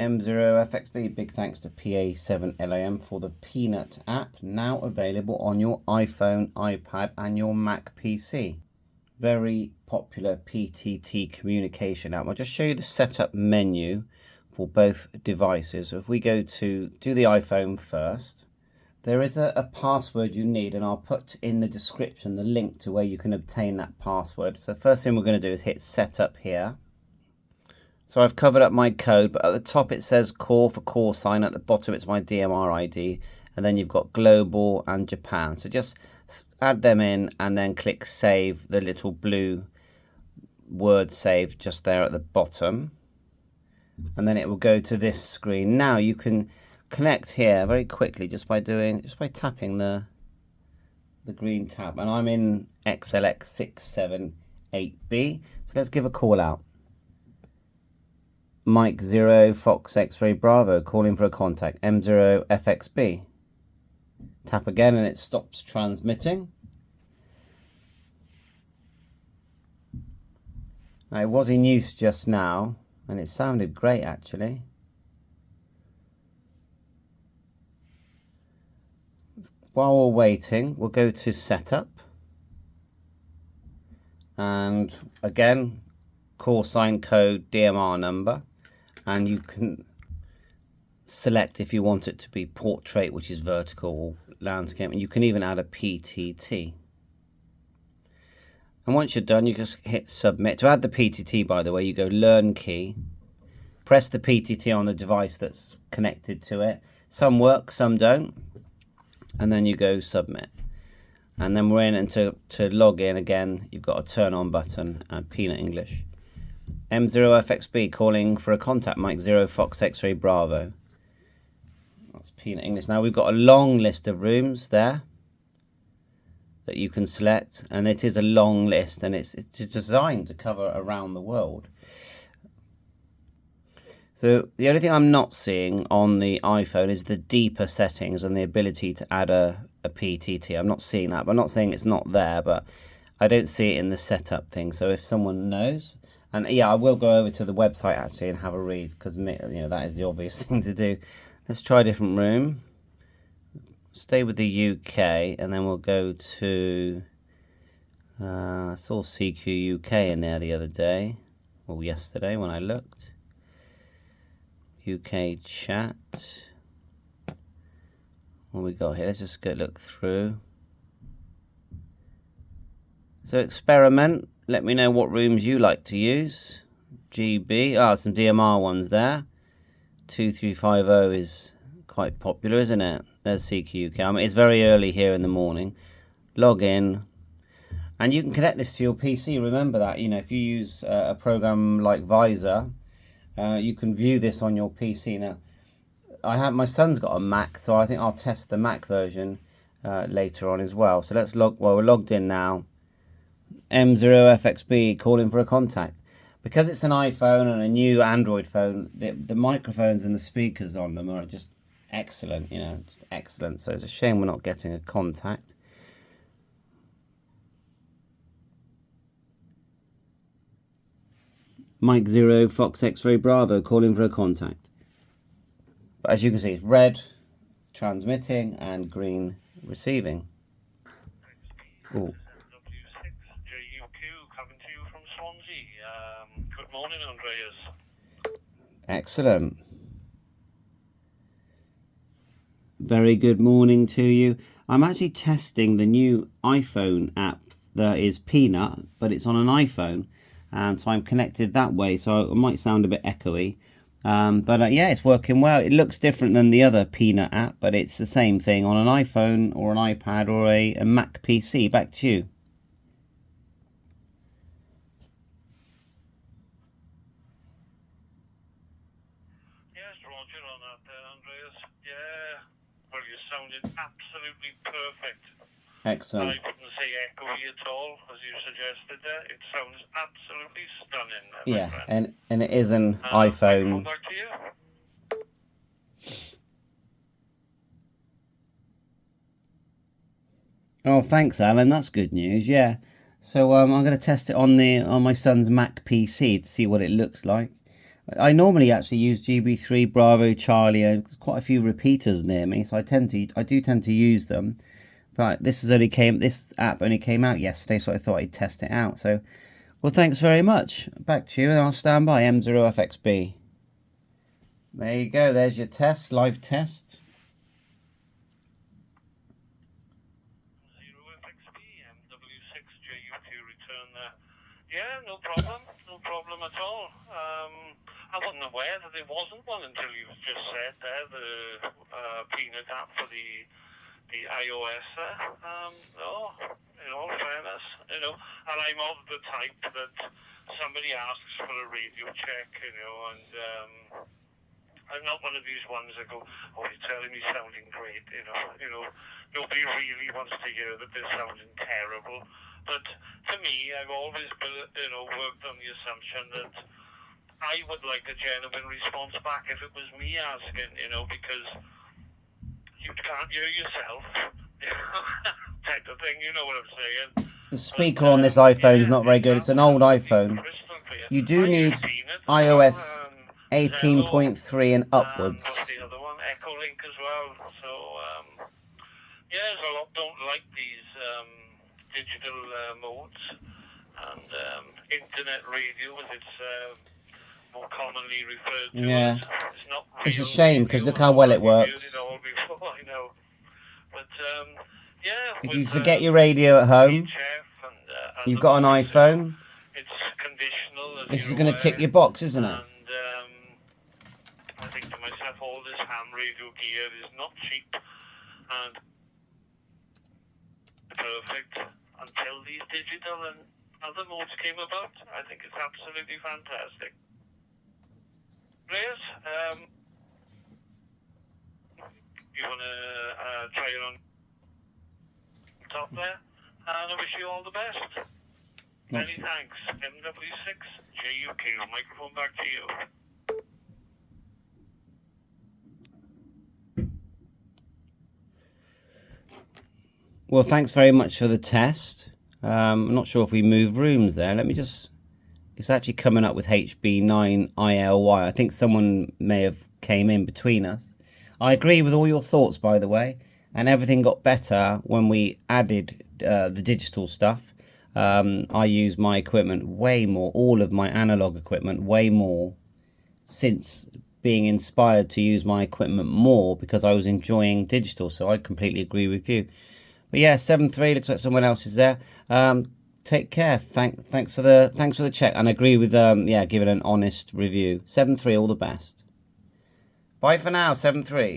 M0FXB, big thanks to PA7LAM for the Peanut app, now available on your iPhone, iPad and your Mac PC. Very popular PTT communication app. I'll just show you the setup menu for both devices. So if we go to do the iPhone first, there is a password you need, and I'll put in the description the link to where you can obtain that password. So the first thing we're going to do is hit setup here. So I've covered up my code, but at the top it says core for call sign. At the bottom it's my DMR ID, and then you've got global and Japan. So just add them in and then click save, the little blue word save just there at the bottom. And then it will go to this screen. Now you can connect here very quickly just by tapping the green tab. And I'm in XLX678B. So let's give a call out. Mike 0 Fox X-Ray Bravo calling for a contact, M0FXB. Tap again and it stops transmitting. Now, it was in use just now and it sounded great actually. While we're waiting, we'll go to setup, and again call sign code DMR number, and you can select if you want it to be portrait, which is vertical, or landscape, and you can even add a PTT. And once you're done, you just hit submit. To add the PTT, by the way, you go learn key, press the PTT on the device that's connected to it. Some work, some don't, and then you go submit. And then we're in, and to log in again, you've got a turn on button and Peanut English. M0FXB calling for a contact, Mike 0 Fox X-Ray Bravo. That's Peanut English. Now we've got a long list of rooms there that you can select, and it is a long list, and it's designed to cover around the world. So the only thing I'm not seeing on the iPhone is the deeper settings and the ability to add a PTT. I'm not seeing that, but I'm not saying it's not there, but I don't see it in the setup thing. So if someone knows, and yeah, I will go over to the website actually and have a read, because that is the obvious thing to do. Let's try a different room. Stay with the UK, and then we'll go to, I saw CQ UK in there the other day, or yesterday when I looked. UK chat. What we got here? Let's just go look through. So experiment. Let me know what rooms you like to use. GB. Some DMR ones there. 2350 is quite popular, isn't it? There's CQ UK. I mean, it's very early here in the morning. Log in. And you can connect this to your PC. Remember that, if you use a program like Visor, you can view this on your PC. Now, my son's got a Mac, so I think I'll test the Mac version later on as well. So let's we're logged in now. M0FXB calling for a contact. Because it's an iPhone and a new Android phone, the microphones and the speakers on them are just excellent, just excellent. So it's a shame we're not getting a contact. Mike 0 Fox X-Ray Bravo calling for a contact. But as you can see, it's red transmitting and green receiving. Ooh. Good morning, Andreas. Excellent. Very good morning to you. I'm actually testing the new iPhone app that is Peanut, but it's on an iPhone. And so I'm connected that way, so it might sound a bit echoey. But yeah, it's working well. It looks different than the other Peanut app, but it's the same thing on an iPhone or an iPad or a Mac PC. Back to you. Yes, Roger on that there, Andreas. Yeah, well, you sounded absolutely perfect. Excellent. I couldn't say echoey at all, as you suggested there. It sounds absolutely stunning there, yeah, my friend. and it is an iPhone. Back to you. Oh, thanks, Alan. That's good news. Yeah. So I'm going to test it on my son's Mac PC to see what it looks like. I normally actually use GB3, Bravo, Charlie, and quite a few repeaters near me, so I do tend to use them. But this app only came out yesterday, so I thought I'd test it out. So, well, thanks very much. Back to you, and I'll stand by. M0FXB. There you go. There's your test, live test. 0FXB, MW6JUQ return there. Yeah, no problem at all. I wasn't aware that there wasn't one until you just said there, the Peanut app for the i0s there. No, in all fairness, and I'm of the type that somebody asks for a radio check, and I'm not one of these ones that go, oh, you're telling me sounding great, nobody really wants to hear that they're sounding terrible. But to me, I've always worked on the assumption that I would like a genuine response back if it was me asking, because you can't hear yourself, type of thing, you know what I'm saying. The speaker on this iPhone is not very good. It's an old iPhone. You do need iOS 18.3 and upwards. What's the other one? Echo Link as well. So, there's a lot don't like these digital modes, and internet radio, as it's more commonly referred to. Yeah. It's not real. It's a shame, because look how well it works. I know. But, if you forget your radio at home, you've got an iPhone, it's conditional. this is going to tick your box, isn't it? And I think to myself, all this ham radio gear is not cheap and perfect until these digital and other modes came about. I think it's absolutely fantastic. Players, you want to try it on top there, and I wish you all the best. Many thanks. MW6JUQ. Microphone back to you. Well, thanks very much for the test. I'm not sure if we move rooms there. Let me just... It's actually coming up with HB9ILY. I think someone may have came in between us. I agree with all your thoughts, by the way. And everything got better when we added the digital stuff. I use my equipment way more, all of my analog equipment way more, since being inspired to use my equipment more because I was enjoying digital. So I completely agree with you. But yeah, 7.3 looks like someone else is there. Take care. Thanks for the check, and I agree with giving an honest review. 7.3, all the best. Bye for now. 7.3.